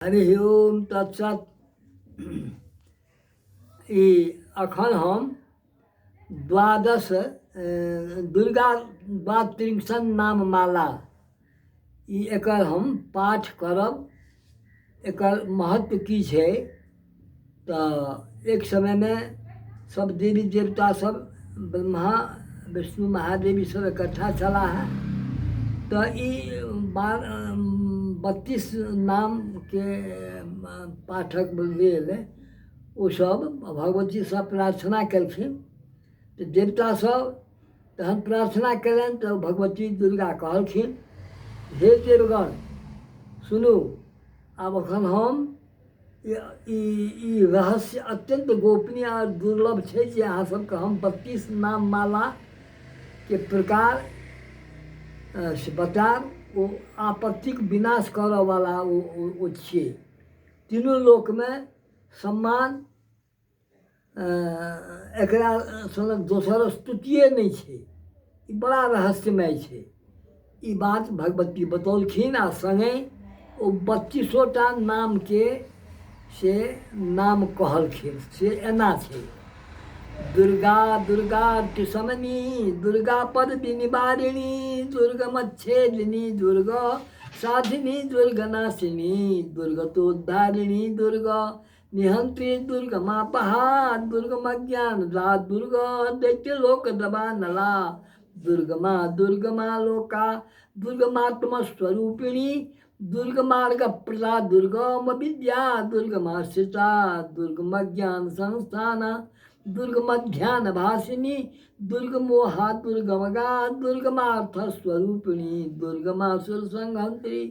हरि ओम तत्सत। ई अखन हम द्वादश दुर्गा द्वात्रिंशन नाम माला एकर हम पाठ करब। एकर महत्व की छै तऽ एक समय में सब देवी देवता सब ब्रह्मा विष्णु महादेवी सब इकट्ठा चला है। तो ई 32 नाम के पाठक लेल ओ सब भगवती से प्रार्थना केलखिन। तो देवता सब तहन प्रार्थना कयलनि तो भगवती दुर्गा कहलखिन, हे देवगण सुनू, आब अखन हम ई रहस्य अत्यंत गोपनीय और दुर्लभ छै जे अहाँ सबके हम 32 नाम माला के प्रकार से बताब। वो आपत्तिक विनाश करऽ वाला वो छियै। तीनों लोक में सम्मान एकरा सनक दोसर स्तुतिये नहीं छै। ई बड़ा रहस्यमय छै। ई बात भगवती बतौलखिन आ संगे ओ 32टा नाम के से नाम कहलखिन। से एना छै, दुर्गा दुर्गा समनी, दुर्गा पद निवारिणी, दुर्गमच्छेदिनी, दुर्गा साधिनी, दुर्गनाशिनी, दुर्गतोद्धारिणी, दुर्गा निहंत्री, दुर्गमापहा, दुर्गमज्ञान रा, दुर्गा दैत्य लोक दबा नला, दुर्गमा दुर्गमा लोका, दुर्गमात्म स्वरूपिणी, दुर्गमार्ग प्रदा, दुर्गम विद्या, दुर्गमाश्रिता, दुर्गमज्ञान संस्थान, दुर्गमध्यान भासिनी, दुर्गमोहा, दुर्गमगा, दुर्गमार्थ स्वरूपिणी, दुर्गमासुर संहंत्री,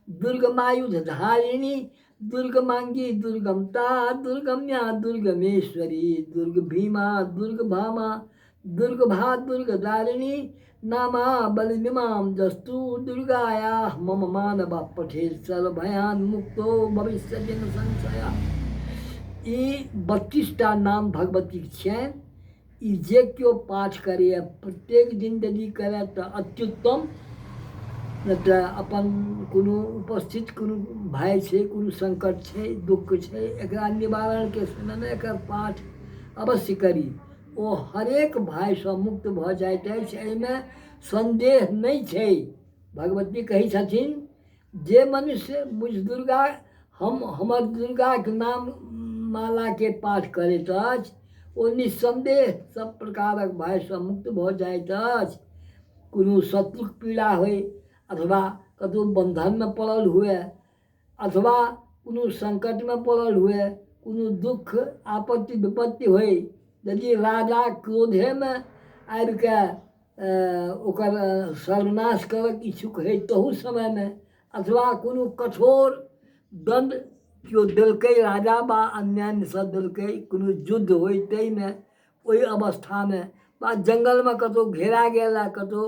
दुर्गमायुधधारिणी, दुर्गमांगी, दुर्गमता, दुर्गम्या, दुर्गमेश्वरी, दुर्ग भीमा, दुर्ग भामा, दुर्गभा, दुर्गदारिणी, नामा बलिमिमां जस्तु दुर्गाया मम मानव पठे सर्वभयान मुक्तो भविष्यति न संशय। ई 32टा नाम भगवती के छियनि। ई जे केओ पाठ करे प्रत्येक दिन यदि करे तो अत्युत्तम। न तो अपन कोनो उपस्थित कोनो भाई छै, कोनो संकट छै, दुख छै, एकरा निवारण के समय में एकर पाठ अवश्य करी। ओ हरेक भाई से मुक्त भ जाइत अछि, एहिमे संदेह नहीं छै। भगवती कही छथिन जे मनुष्य मुझ दुर्गा हमर दुर्गा के नाम माला के पाठ करैत अछि ओ निस्संदेह सब प्रकारक भय से मुक्त भ जाइत अछि। कोनो शत्रुक पीड़ा होय, अथवा कतौ बंधन में पड़ल हुए, अथवा कोनो संकट में पड़ल हुए, कोनो दुख आपत्ति विपत्ति होय, यदि राजा क्रोधे में आबि के ओकर सर्वनाश करक इच्छुक है तहु समय में, अथवा कोनो कठोर दंड केओ देलकै राजा बा अन्यान्य से देलकै, कोनो युद्ध होय तै में, ओहि अवस्था में, बा जंगल में कतौ घेरा गेल, कतौ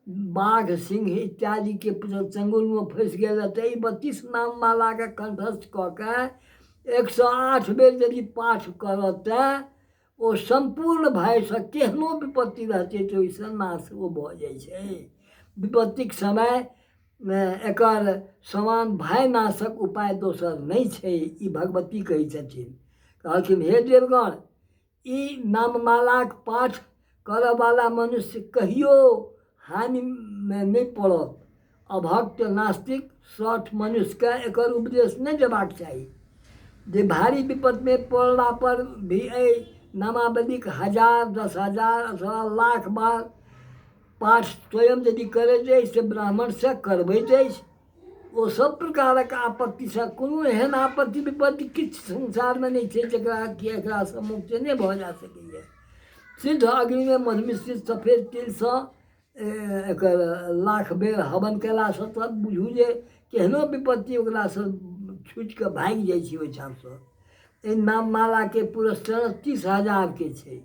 बाघ सिंह इत्यादि के चंगुल में फंस गेल, तो 32 नाम माला के कंठस्थ कऽ के 108 बेर यदि पाठ करत ओ संपूर्ण भय से केहनो विपत्ति रहते तो ओहिसँ नाश ओ भऽ जाइ छै। विपत्तिक समय एकर समान भय नाशक उपाय दोसर नहीं छै। ई भगवती कहै छथिन। कहलखिन हे देवगण, ई नाममालाक पाठ करऽ वाला मनुष्य कहियो हानि में नहीं पड़त। अभक्त नास्तिक सठ मनुष्य के एकर उपदेश नहीं देबाक चाही। जे भारी विपद में पड़ला पर भी नामावलिक 1000, 10,000 अथवा लाख बार पाठ स्वयं यदि करैत अछि से ब्राह्मण से करबैत अछि, ओ सब प्रकारक आपत्ति से कोनो एहन आपत्ति विपत्ति किछु संसार में नहीं छै जकरा कि एकरा से मुक्त नहीं भऽ जा सकैए। सिद्ध अग्नि में मधुमिश्रित सफेद तिल से एकर लाख बेर हवन कयला से तब बुझू जे केहनो विपत्ति ओकरा से छूटि के भागि जाइ छै ओहिठाम से। एहि नाम माला के पुरस्कार 30,000 के छै।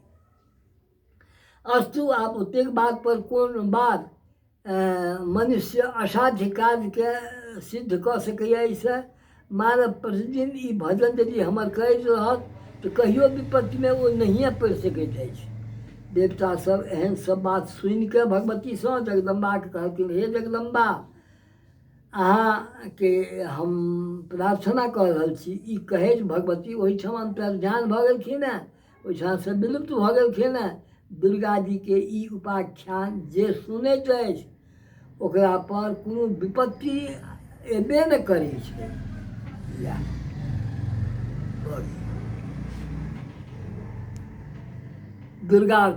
अस्तु, आप ओतेक बात पर कोन बात मनुष्य असाध्य कार्य के सिद्ध कऽ सकैए। एहिसँ मानव प्रतिदिन ई भजन यदि हमर करैत रहत तो कहियो विपत्ति में वो नहिए पड़ि सकैत अछि। देवता सब एहन सब बात सुनि के भगवती से जगदम्बा के कहलखिन, हे जगदम्बा, अहाँके हम प्रार्थना कऽ रहल छी, ई कहै भगवती ओहिठाम अंतर्ध्यान भऽ गेलखिन हेँ, ओहिठामसँ विलुप्त भऽ गेलखिन हेँ। दुर्गा जीके ई उपाख्यान जे सुनैत अछि ओकरा पर कोनो विपत्ति एबे नहि करै छै। इएह दुर्गा